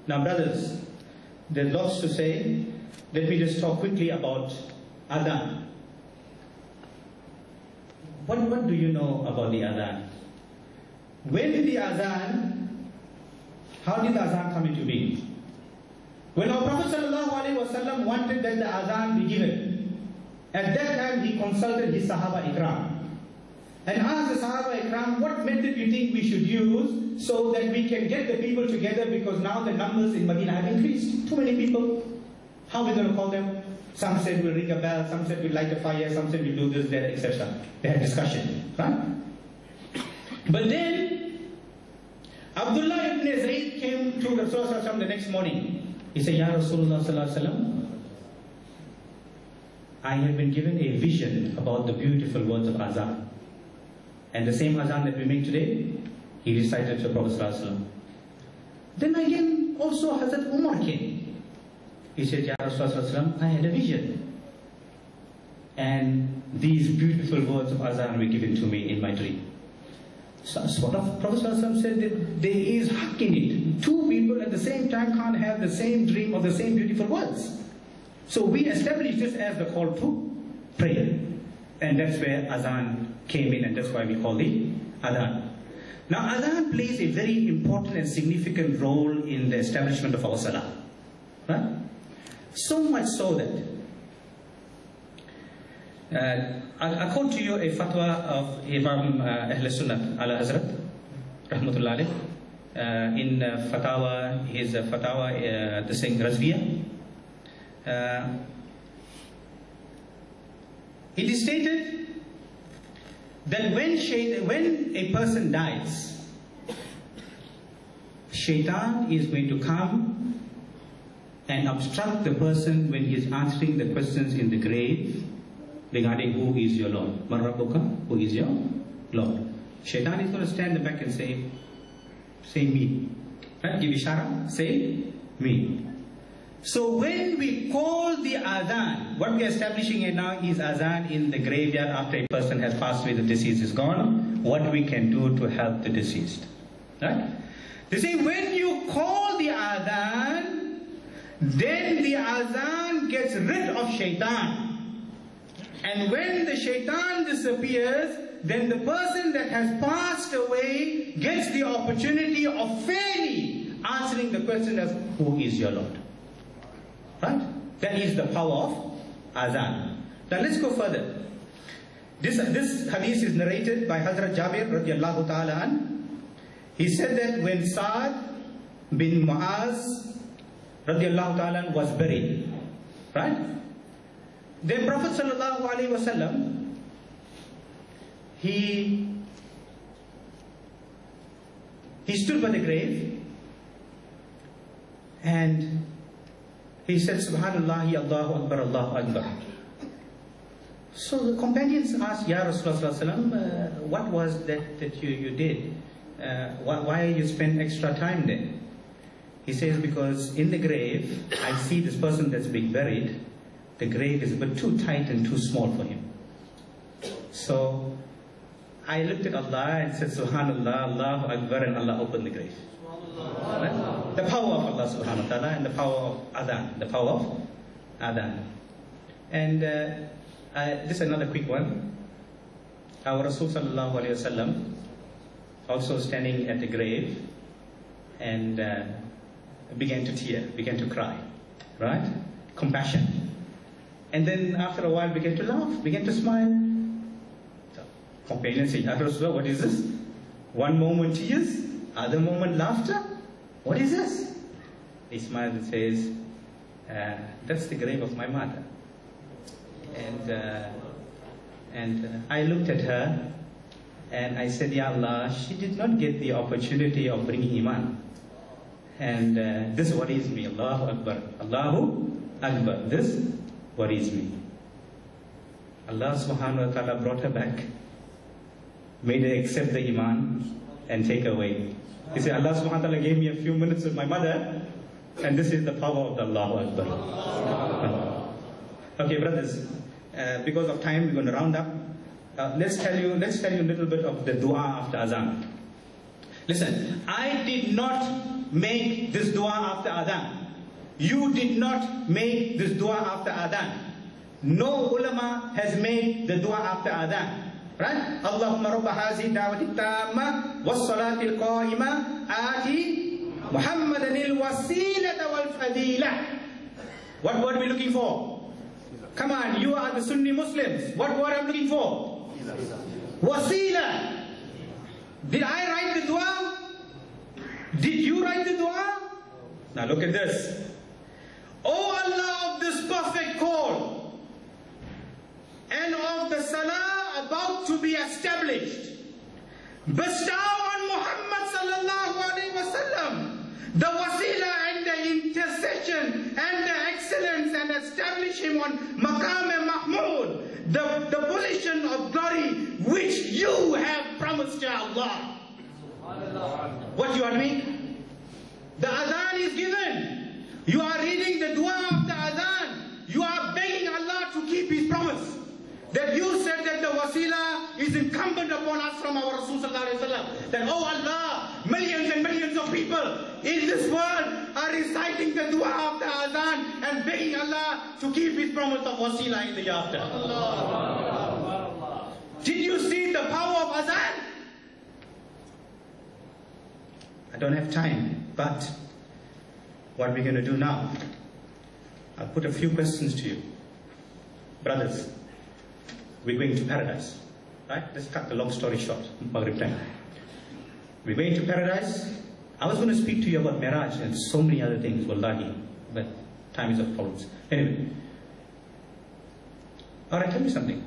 Now brothers, there's lots to say. Let me just talk quickly about adhan. What do you know about the adhan? When did the adhan, how did the adhan come into being? When our Prophet ﷺ wanted that the adhan be given, at that time he consulted his Sahaba Ikram and asked the Sahaba Ikram, what method do you think we should use so that we can get the people together, because now the numbers in Medina have increased. Too many people. How are we going to call them? Some said we'll ring a bell, some said we'll light a fire, some said we'll do this, that, etc. They had discussion, right? But then Abdullah ibn Zayd came to Rasulullah the next morning. He said, Ya Rasulullah sallallahu alaihi wasallam, I have been given a vision about the beautiful words of azan. And the same azan that we make today, he recited to the Prophet sallallahu alaihi wasallam. Then again, also Hazrat Umar came. He said, Ya Rasulullah, I had a vision. And these beautiful words of azan were given to me in my dream. So what the Prophet said that there is haqq in it. Two people at the same time can't have the same dream or the same beautiful words. So we established this as the call to prayer. And that's where azan came in, and that's why we call it adhan. Now adhan plays a very important and significant role in the establishment of our salah. Right? So much so that I'll quote to you a fatwa of Imam Ahl Sunnah ala Hazrat Rahmatullah alayh in Fatawa, his Fatawa, the saying Razviya. It is stated that when a person dies, Shaitan is going to come and obstruct the person when he is answering the questions in the grave regarding who is your Lord. Man Rabbuka, who is your Lord. Shaitan is going to stand in the back and say me. Right? Give ishara, say me. So when we call the adhan, what we are establishing here now is adhan in the graveyard after a person has passed away, the deceased is gone, what we can do to help the deceased. Right? They say when you call the adhan, then the adhan gets rid of shaitan. And when the shaitan disappears, then the person that has passed away gets the opportunity of fairly answering the question as, who is your Lord? Right? That is the power of adhan. Now let's go further. This hadith is narrated by Hazrat Jabir radiallahu ta'ala an. He said that when Sa'd bin Mu'az radiallahu ta'ala an was buried, right? Then Prophet sallallahu alaihi wasallam, he stood by the grave and he said, Subhanallah, Allahu Akbar, Allahu Akbar. So the companions asked, Ya Rasulullah, what was that you did? Why you spend extra time there? He says, because in the grave, I see this person that's being buried. The grave is a bit too tight and too small for him. So I looked at Allah and said, Subhanallah, Allahu Akbar, and Allah opened the grave. Right? The power of Allah subhanahu wa ta'ala and the power of adhan. The power of adhan. And this is another quick one. Our Rasul sallallahu alayhi wa sallam also standing at the grave and began to tear, began to cry. Right? Compassion. And then after a while began to laugh, began to smile. So companion said, Ya Rasulullah, what is this? One moment tears, other moment laughter? What is this? He smiles and says, that's the grave of my mother. And I looked at her and I said, Ya Allah, she did not get the opportunity of bringing Iman. And this worries me. Allahu Akbar. Allahu Akbar. This worries me. Allah subhanahu wa ta'ala brought her back, made her accept the Iman and take her away. He said, Allah subhanahu wa ta'ala gave me a few minutes with my mother, and this is the power of the Allahu Akbar. Okay, brothers, because of time, we're going to round up. Let's tell you a little bit of the dua after azan. Listen, I did not make this dua after adhan. You did not make this dua after adhan. No ulama has made the dua after adhan. Right? Allahumma rabba hazi da'wati tamma was salatil qa'ima ati Muhammadan il wasilata wal fadila. What word are we looking for? Come on, you are the Sunni Muslims. What word I'm looking for? Wasila. Did I write the dua? Did you write the dua? Now look at this. O Allah of this perfect call and of the salah about to be established, bestow on Muhammad sallallahu alaihi wasallam the wasila and the intercession and the excellence, and establish him on maqam mahmud, the position of glory which you have promised to Allah. What you are doing? The adhan is given. You are reading the dua of the adhan. You are begging Allah to keep His promise. That you said that the wasila is incumbent upon us from our Rasul sallallahu alaihi wasallam. That, oh Allah, millions and millions of people in this world are reciting the dua of the adhan and begging Allah to keep His promise of wasila in the after. Did you see the power of adhan? I don't have time, but what are we going to do now? I'll put a few questions to you. Brothers, we're going to paradise, right? Let's cut the long story short, Maghrib time. We're going to paradise. I was going to speak to you about Miraj and so many other things, wallahi, but time is of problems. Anyway, alright, tell me something.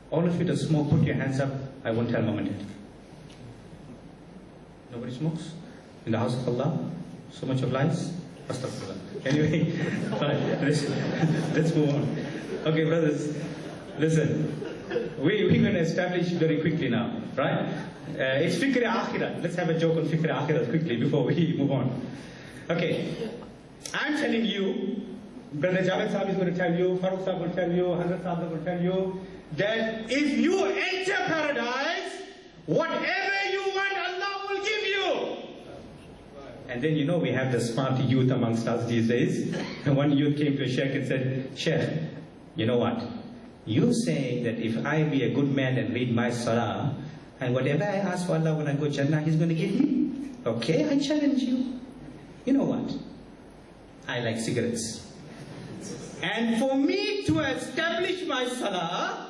All of you that smoke, put your hands up. I won't tell mom and dad. Nobody smokes? In the house of Allah? So much of lies? Astaghfirullah. Anyway, let's move on. Okay, brothers, listen. We're going to establish very quickly now, right? It's FIKR-E-AAKHIRAT. Let's have a joke on FIKR-E-AAKHIRAT quickly before we move on. Okay, I'm telling you, Brother Javed Sahib is going to tell you, Farooq Sahib will tell you, Hazrat Sahib is going to tell you, that if you enter paradise, whatever you want, Allah will give you. And then, you know, we have the smart youth amongst us these days. And one youth came to a sheikh and said, Sheikh, you know what? You say that if I be a good man and read my salah, and whatever I ask for Allah when I go Jannah, He's going to give me? Okay, I challenge you. You know what? I like cigarettes. And for me to establish my salah,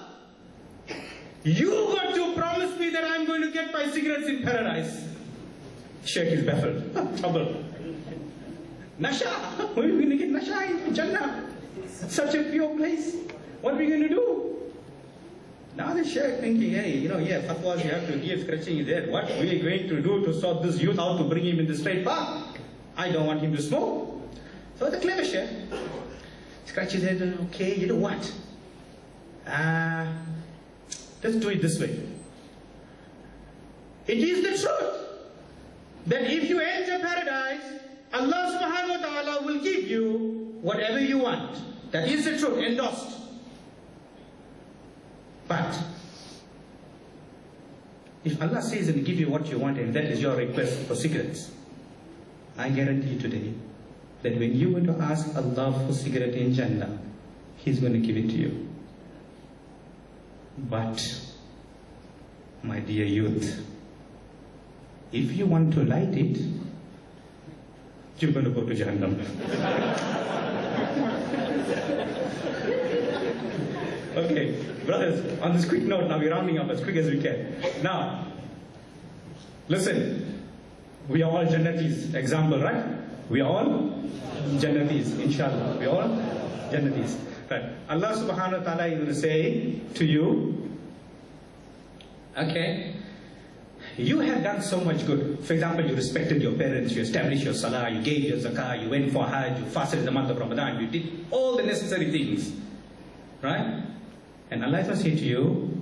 you got to promise me that I'm going to get my cigarettes in paradise. Sheikh is baffled. Trouble. Nasha. Where are we going to get Nasha in Jannah? Such a pure place. What are we going to do? Now the Sheikh thinking, hey, you know, yeah, fatwas you have to give, scratching his head. What are we going to do to sort this youth out to bring him in the straight path? I don't want him to smoke. So the clever Sheikh scratches his head, okay, you know what? Let's do it this way. It is the truth that if you enter paradise, Allah subhanahu wa ta'ala will give you whatever you want. That is the truth, endorsed. But if Allah says and give you what you want and that is your request for cigarettes, I guarantee you today that when you want to ask Allah for cigarette in Jannah, He's going to give it to you. But, my dear youth, if you want to light it, you're going to go to Jahannam. Okay, brothers, on this quick note, now we're rounding up as quick as we can. Now, listen, we are all Jannatis, example, right? We are all Jannatis, inshallah. We are all Jannatis. Right. Allah subhanahu wa ta'ala is going to say to you, okay, you have done so much good. For example, you respected your parents, you established your salah, you gave your zakah, you went for hajj, you fasted in the month of Ramadan, you did all the necessary things. Right? And Allah is going to say to you,